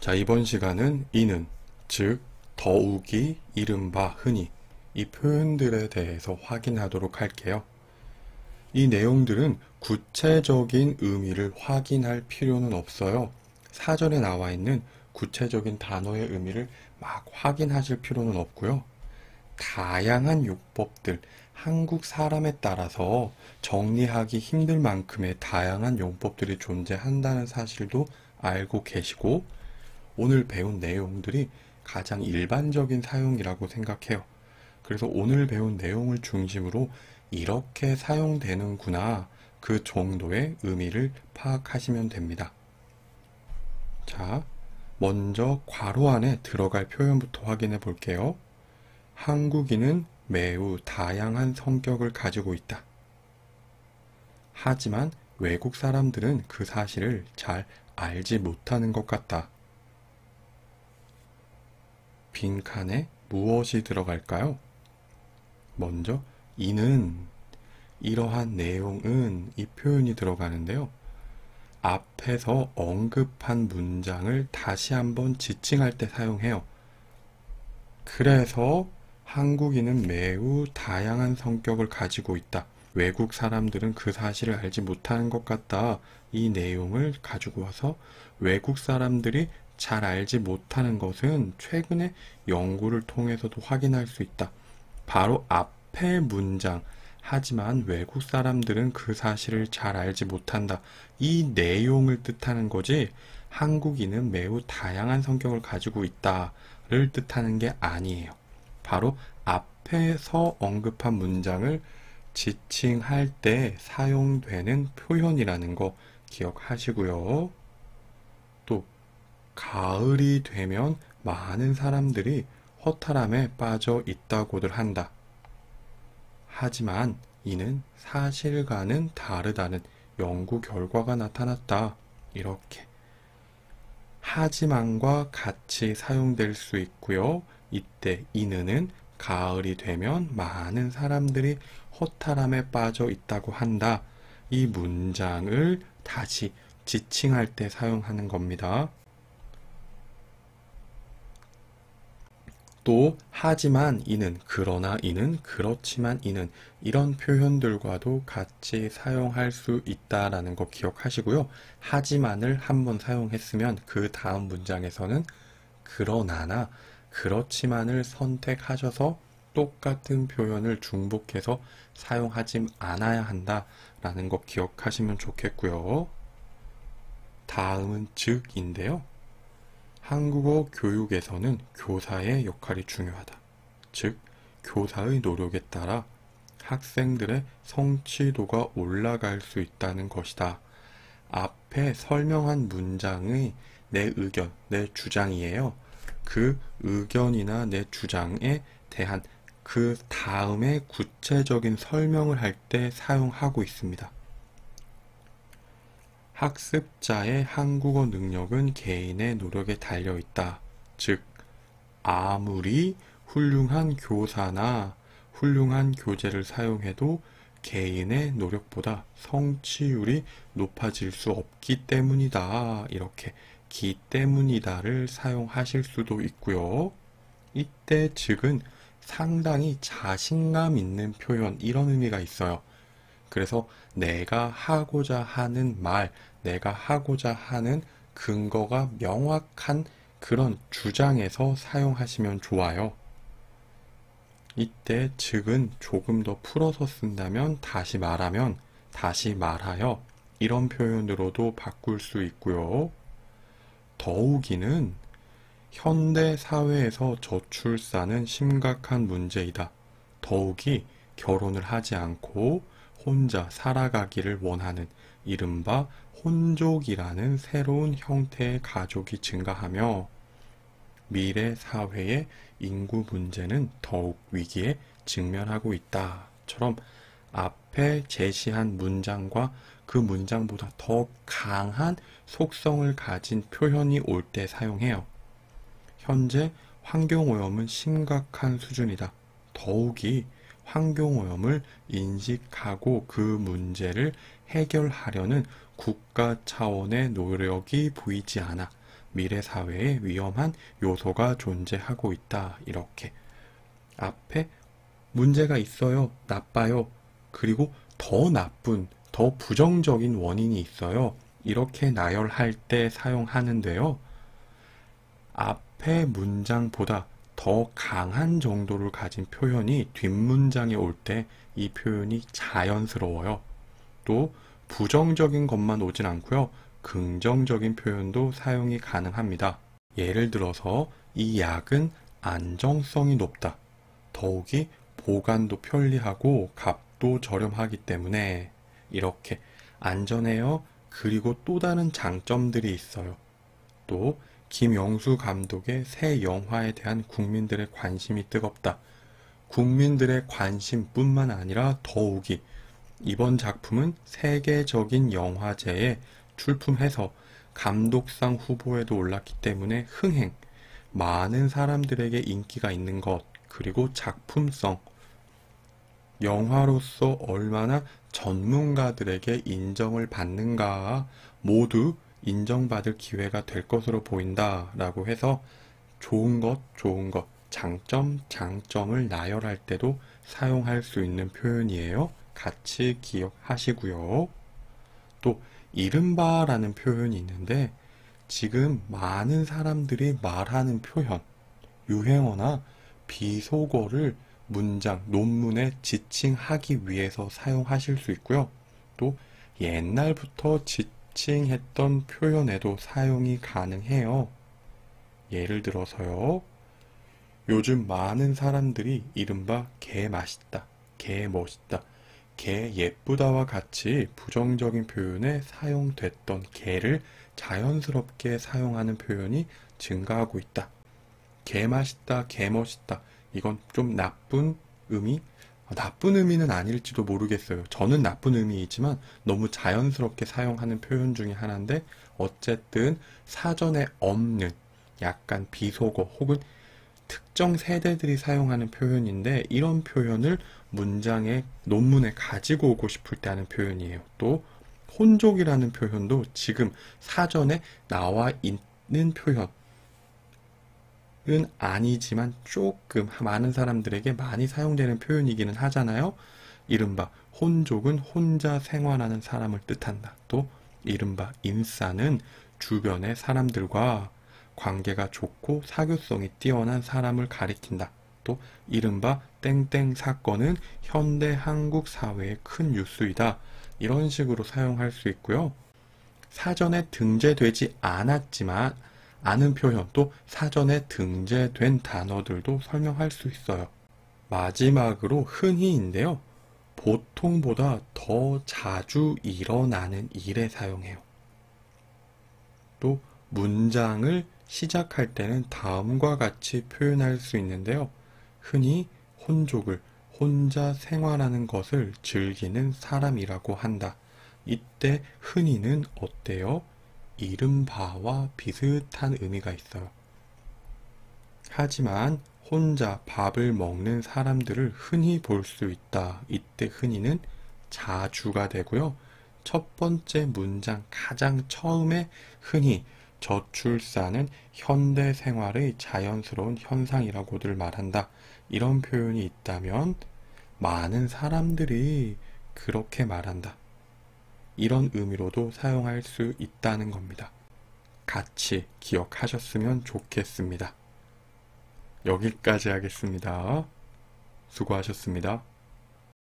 자, 이번 시간은 이는, 즉 더욱이, 이른바 흔히 이 표현들에 대해서 확인하도록 할게요. 이 내용들은 구체적인 의미를 확인할 필요는 없어요. 사전에 나와 있는 구체적인 단어의 의미를 막 확인하실 필요는 없고요. 다양한 용법들, 한국 사람에 따라서 정리하기 힘들 만큼의 다양한 용법들이 존재한다는 사실도 알고 계시고, 오늘 배운 내용들이 가장 일반적인 사용이라고 생각해요. 그래서 오늘 배운 내용을 중심으로 이렇게 사용되는구나, 그 정도의 의미를 파악하시면 됩니다. 자, 먼저 괄호 안에 들어갈 표현부터 확인해 볼게요. 한국인은 매우 다양한 성격을 가지고 있다. 하지만 외국 사람들은 그 사실을 잘 알지 못하는 것 같다. 빈칸에 무엇이 들어갈까요? 먼저 이는, 이러한 내용은, 이 표현이 들어가는데요. 앞에서 언급한 문장을 다시 한번 지칭할 때 사용해요. 그래서 한국인은 매우 다양한 성격을 가지고 있다. 외국 사람들은 그 사실을 알지 못하는 것 같다. 이 내용을 가지고 와서 외국 사람들이 잘 알지 못하는 것은 최근에 연구를 통해서도 확인할 수 있다. 바로 앞의 문장, 하지만 외국 사람들은 그 사실을 잘 알지 못한다. 이 내용을 뜻하는 거지, 한국인은 매우 다양한 성격을 가지고 있다를 뜻하는 게 아니에요. 바로 앞에서 언급한 문장을 지칭할 때 사용되는 표현이라는 거 기억하시고요. 또 가을이 되면 많은 사람들이 허탈함에 빠져 있다고들 한다. 하지만 이는 사실과는 다르다는 연구 결과가 나타났다. 이렇게 하지만과 같이 사용될 수 있고요. 이때 이는은 가을이 되면 많은 사람들이 허탈함에 빠져 있다고 한다. 이 문장을 다시 지칭할 때 사용하는 겁니다. 또 하지만 이는, 그러나 이는, 그렇지만 이는, 이런 표현들과도 같이 사용할 수 있다라는 거 기억하시고요. 하지만을 한번 사용했으면 그 다음 문장에서는 그러나나 그렇지만을 선택하셔서 똑같은 표현을 중복해서 사용하지 않아야 한다라는 거 기억하시면 좋겠고요. 다음은 즉인데요. 한국어 교육에서는 교사의 역할이 중요하다. 즉, 교사의 노력에 따라 학생들의 성취도가 올라갈 수 있다는 것이다. 앞에 설명한 문장의 내 의견, 내 주장이에요. 그 의견이나 내 주장에 대한 그 다음에 구체적인 설명을 할 때 사용하고 있습니다. 학습자의 한국어 능력은 개인의 노력에 달려있다. 즉, 아무리 훌륭한 교사나 훌륭한 교재를 사용해도 개인의 노력보다 성취율이 높아질 수 없기 때문이다. 이렇게 기 때문이다를 사용하실 수도 있고요. 이때 즉은 상당히 자신감 있는 표현, 이런 의미가 있어요. 그래서 내가 하고자 하는 말, 내가 하고자 하는 근거가 명확한 그런 주장에서 사용하시면 좋아요. 이때 즉은 조금 더 풀어서 쓴다면 다시 말하면, 다시 말하여, 이런 표현으로도 바꿀 수 있고요. 더욱이는 현대 사회에서 저출산은 심각한 문제이다. 더욱이 결혼을 하지 않고 혼자 살아가기를 원하는 이른바 혼족이라는 새로운 형태의 가족이 증가하며 미래 사회의 인구 문제는 더욱 위기에 직면하고 있다.처럼 앞에 제시한 문장과 그 문장보다 더 강한 속성을 가진 표현이 올 때 사용해요. 현재 환경오염은 심각한 수준이다. 더욱이 환경오염을 인식하고 그 문제를 해결하려는 국가 차원의 노력이 보이지 않아. 미래 사회에 위험한 요소가 존재하고 있다. 이렇게 앞에 문제가 있어요. 나빠요. 그리고 더 나쁜, 더 부정적인 원인이 있어요. 이렇게 나열할 때 사용하는데요. 앞의 문장보다 더 강한 정도를 가진 표현이 뒷문장에 올 때 이 표현이 자연스러워요. 또 부정적인 것만 오진 않고요. 긍정적인 표현도 사용이 가능합니다. 예를 들어서 이 약은 안정성이 높다. 더욱이 보관도 편리하고 값도 저렴하기 때문에 이렇게 안전해요. 그리고 또 다른 장점들이 있어요. 또 김영수 감독의 새 영화에 대한 국민들의 관심이 뜨겁다. 국민들의 관심뿐만 아니라 더욱이 이번 작품은 세계적인 영화제에 출품해서 감독상 후보에도 올랐기 때문에 흥행, 많은 사람들에게 인기가 있는 것, 그리고 작품성, 영화로서 얼마나 전문가들에게 인정을 받는가 모두 인정받을 기회가 될 것으로 보인다 라고 해서 좋은 것, 장점, 장점을 나열할 때도 사용할 수 있는 표현이에요. 같이 기억하시고요. 또 이른바라는 표현이 있는데 지금 많은 사람들이 말하는 표현, 유행어나 비속어를 문장, 논문에 지칭하기 위해서 사용하실 수 있고요. 또 옛날부터 지칭했던 표현에도 사용이 가능해요. 예를 들어서요. 요즘 많은 사람들이 이른바 개 맛있다, 개 멋있다, 개 예쁘다와 같이 부정적인 표현에 사용됐던 개를 자연스럽게 사용하는 표현이 증가하고 있다. 개 맛있다, 개 멋있다. 이건 좀 나쁜 의미? 나쁜 의미는 아닐지도 모르겠어요. 저는 나쁜 의미이지만 너무 자연스럽게 사용하는 표현 중에 하나인데 어쨌든 사전에 없는 약간 비속어 혹은 특정 세대들이 사용하는 표현인데 이런 표현을 문장에 논문에 가지고 오고 싶을 때 하는 표현이에요. 또 혼족이라는 표현도 지금 사전에 나와 있는 표현 은 아니지만 조금 많은 사람들에게 많이 사용되는 표현이기는 하잖아요. 이른바 혼족은 혼자 생활하는 사람을 뜻한다. 또 이른바 인싸는 주변의 사람들과 관계가 좋고 사교성이 뛰어난 사람을 가리킨다. 또 이른바 땡땡 사건은 현대 한국 사회의 큰 뉴스이다. 이런 식으로 사용할 수 있고요. 사전에 등재되지 않았지만 아는 표현 또 사전에 등재된 단어들도 설명할 수 있어요. 마지막으로 흔히인데요. 보통보다 더 자주 일어나는 일에 사용해요. 또 문장을 시작할 때는 다음과 같이 표현할 수 있는데요. 흔히 혼족을 혼자 생활하는 것을 즐기는 사람이라고 한다. 이때 흔히는 어때요? 이른바와 비슷한 의미가 있어요. 하지만 혼자 밥을 먹는 사람들을 흔히 볼 수 있다. 이때 흔히는 자주가 되고요. 첫 번째 문장 가장 처음에 흔히 저출산은 현대 생활의 자연스러운 현상이라고들 말한다. 이런 표현이 있다면 많은 사람들이 그렇게 말한다. 이런 의미로도 사용할 수 있다는 겁니다. 같이 기억하셨으면 좋겠습니다. 여기까지 하겠습니다. 수고하셨습니다.